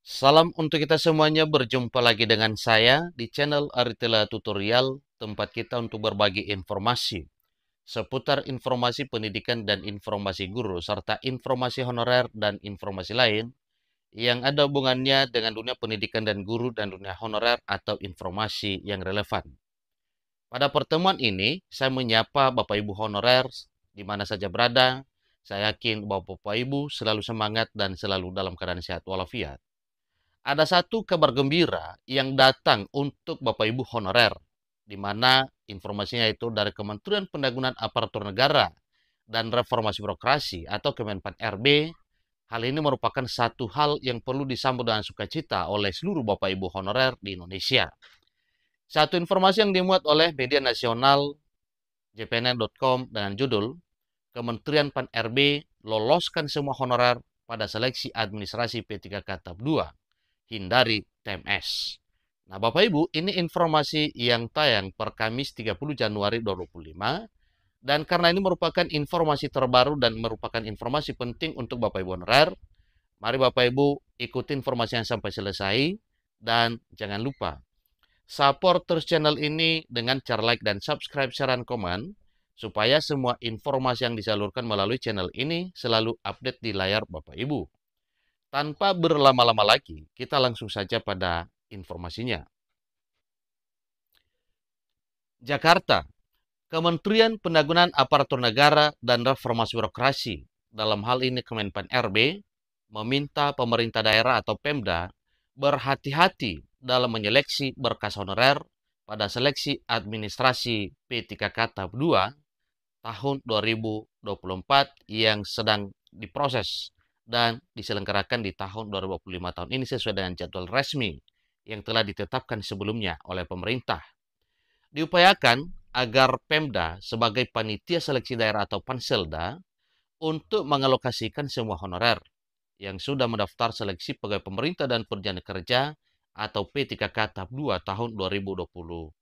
Salam untuk kita semuanya, berjumpa lagi dengan saya di channel Aritela Tutorial, tempat kita untuk berbagi informasi seputar informasi pendidikan dan informasi guru, serta informasi honorer dan informasi lain yang ada hubungannya dengan dunia pendidikan dan guru dan dunia honorer atau informasi yang relevan. Pada pertemuan ini, saya menyapa Bapak Ibu honorer di mana saja berada. Saya yakin bahwa Bapak Ibu selalu semangat dan selalu dalam keadaan sehat walafiat. Ada satu kabar gembira yang datang untuk Bapak Ibu honorer, di mana informasinya itu dari Kementerian Pendagangan Aparatur Negara dan Reformasi Birokrasi atau Kemenpan RB. Hal ini merupakan satu hal yang perlu disambut dengan sukacita oleh seluruh Bapak Ibu honorer di Indonesia. Satu informasi yang dimuat oleh media nasional jpnn.com dengan judul Kementerian Pan RB loloskan semua honorer pada seleksi administrasi P3K tahap 2. Hindari TMS. Nah, Bapak Ibu, ini informasi yang tayang per Kamis 30 Januari 2025 dan karena ini merupakan informasi terbaru dan merupakan informasi penting untuk Bapak Ibu honorer, mari Bapak Ibu ikuti informasi yang sampai selesai dan jangan lupa support terus channel ini dengan cara like dan subscribe, share, dan komen supaya semua informasi yang disalurkan melalui channel ini selalu update di layar Bapak Ibu. Tanpa berlama-lama lagi, kita langsung saja pada informasinya. Jakarta, Kementerian Pendagangan Aparatur Negara dan Reformasi Birokrasi, dalam hal ini Kemenpan RB, meminta pemerintah daerah atau Pemda berhati-hati dalam menyeleksi berkas honorer pada seleksi administrasi P3K tahap 2 tahun 2024 yang sedang diproses dan diselenggarakan di tahun 2025 tahun ini sesuai dengan jadwal resmi yang telah ditetapkan sebelumnya oleh pemerintah. Diupayakan agar Pemda sebagai panitia seleksi daerah atau Panselda untuk mengalokasikan semua honorer yang sudah mendaftar seleksi pegawai pemerintah dan pekerjaan kerja atau P3K tahap 2 tahun 2024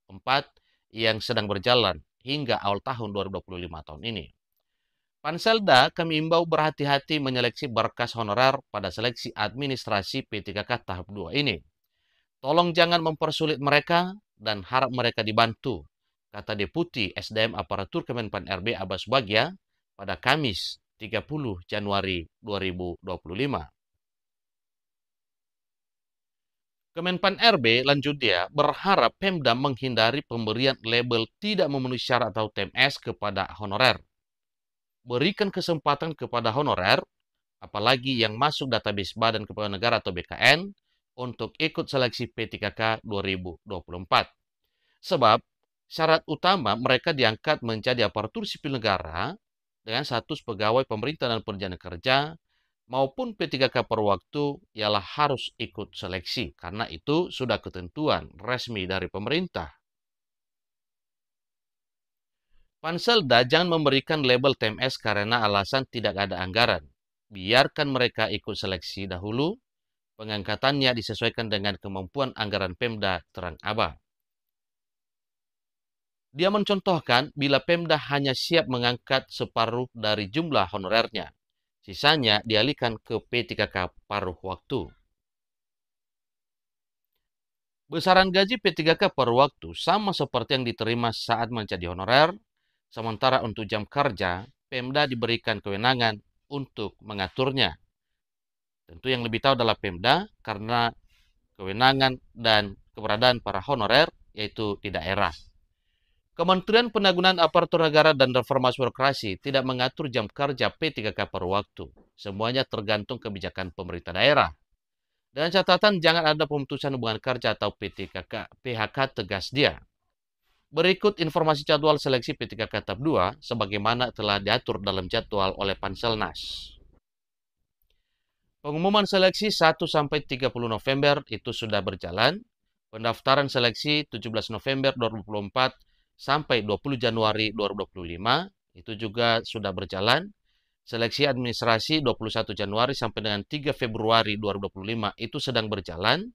yang sedang berjalan hingga awal tahun 2025 tahun ini. Panselda kami imbau berhati-hati menyeleksi berkas honorer pada seleksi administrasi P3K tahap 2 ini. Tolong jangan mempersulit mereka dan harap mereka dibantu, kata Deputi SDM Aparatur Kemenpan RB Abbas Bagya pada Kamis 30 Januari 2025. Kemenpan RB lanjut dia berharap Pemda menghindari pemberian label tidak memenuhi syarat atau TMS kepada honorer. Berikan kesempatan kepada honorer, apalagi yang masuk database Badan Kepegawaian Negara atau BKN, untuk ikut seleksi P3K 2024. Sebab syarat utama mereka diangkat menjadi aparatur sipil negara dengan status pegawai pemerintah dan pekerjaan kerja maupun P3K per waktu ialah harus ikut seleksi karena itu sudah ketentuan resmi dari pemerintah. Panselda jangan memberikan label TMS karena alasan tidak ada anggaran. Biarkan mereka ikut seleksi dahulu, pengangkatannya disesuaikan dengan kemampuan anggaran Pemda terang abah. Dia mencontohkan bila Pemda hanya siap mengangkat separuh dari jumlah honorernya, sisanya dialihkan ke P3K paruh waktu. Besaran gaji P3K paruh waktu sama seperti yang diterima saat menjadi honorer, sementara untuk jam kerja, Pemda diberikan kewenangan untuk mengaturnya. Tentu yang lebih tahu adalah Pemda karena kewenangan dan keberadaan para honorer yaitu di daerah. Kementerian Pendagangan Aparatur Negara dan Reformasi Birokrasi tidak mengatur jam kerja P3K per waktu. Semuanya tergantung kebijakan pemerintah daerah. Dengan catatan jangan ada pemutusan hubungan kerja atau PHK tegas dia. Berikut informasi jadwal seleksi P3K tahap 2 sebagaimana telah diatur dalam jadwal oleh Panselnas. Pengumuman seleksi 1-30 November itu sudah berjalan. Pendaftaran seleksi 17 November 2024 sampai 20 Januari 2025 itu juga sudah berjalan. Seleksi administrasi 21 Januari sampai dengan 3 Februari 2025 itu sedang berjalan.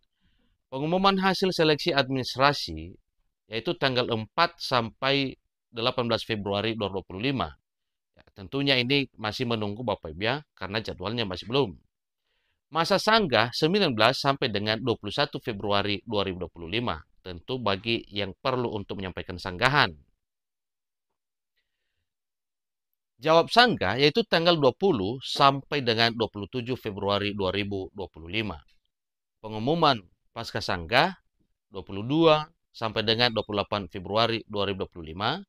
Pengumuman hasil seleksi administrasi yaitu tanggal 4 sampai 18 Februari 2025. Ya, tentunya ini masih menunggu Bapak Ibu ya, karena jadwalnya masih belum. Masa sanggah 19 sampai dengan 21 Februari 2025. Tentu bagi yang perlu untuk menyampaikan sanggahan. Jawab sanggah yaitu tanggal 20 sampai dengan 27 Februari 2025. Pengumuman pasca sanggah 22 sampai dengan 28 Februari 2025.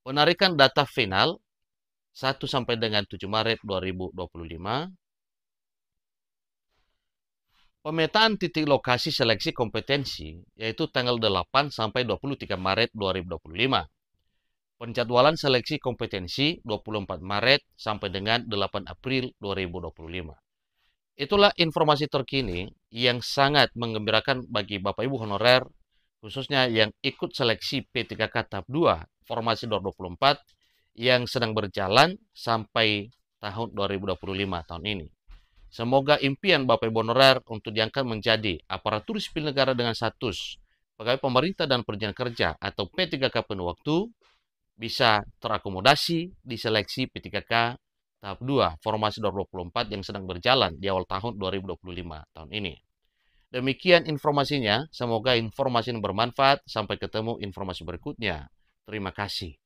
Penarikan data final 1 sampai dengan 7 Maret 2025. Pemetaan titik lokasi seleksi kompetensi yaitu tanggal 8 sampai 23 Maret 2025. Penjadwalan seleksi kompetensi 24 Maret sampai dengan 8 April 2025. Itulah informasi terkini yang sangat menggembirakan bagi Bapak Ibu honorer, khususnya yang ikut seleksi P3K tahap 2 formasi 2024 yang sedang berjalan sampai tahun 2025 tahun ini. Semoga impian Bapak Ibu honorer untuk diangkat menjadi aparatur sipil negara dengan status pegawai pemerintah dan perjalanan kerja atau P3K penuh waktu bisa terakomodasi di seleksi P3K tahap 2 formasi 2024 yang sedang berjalan di awal tahun 2025 tahun ini. Demikian informasinya, semoga informasi ini bermanfaat. Sampai ketemu informasi berikutnya. Terima kasih.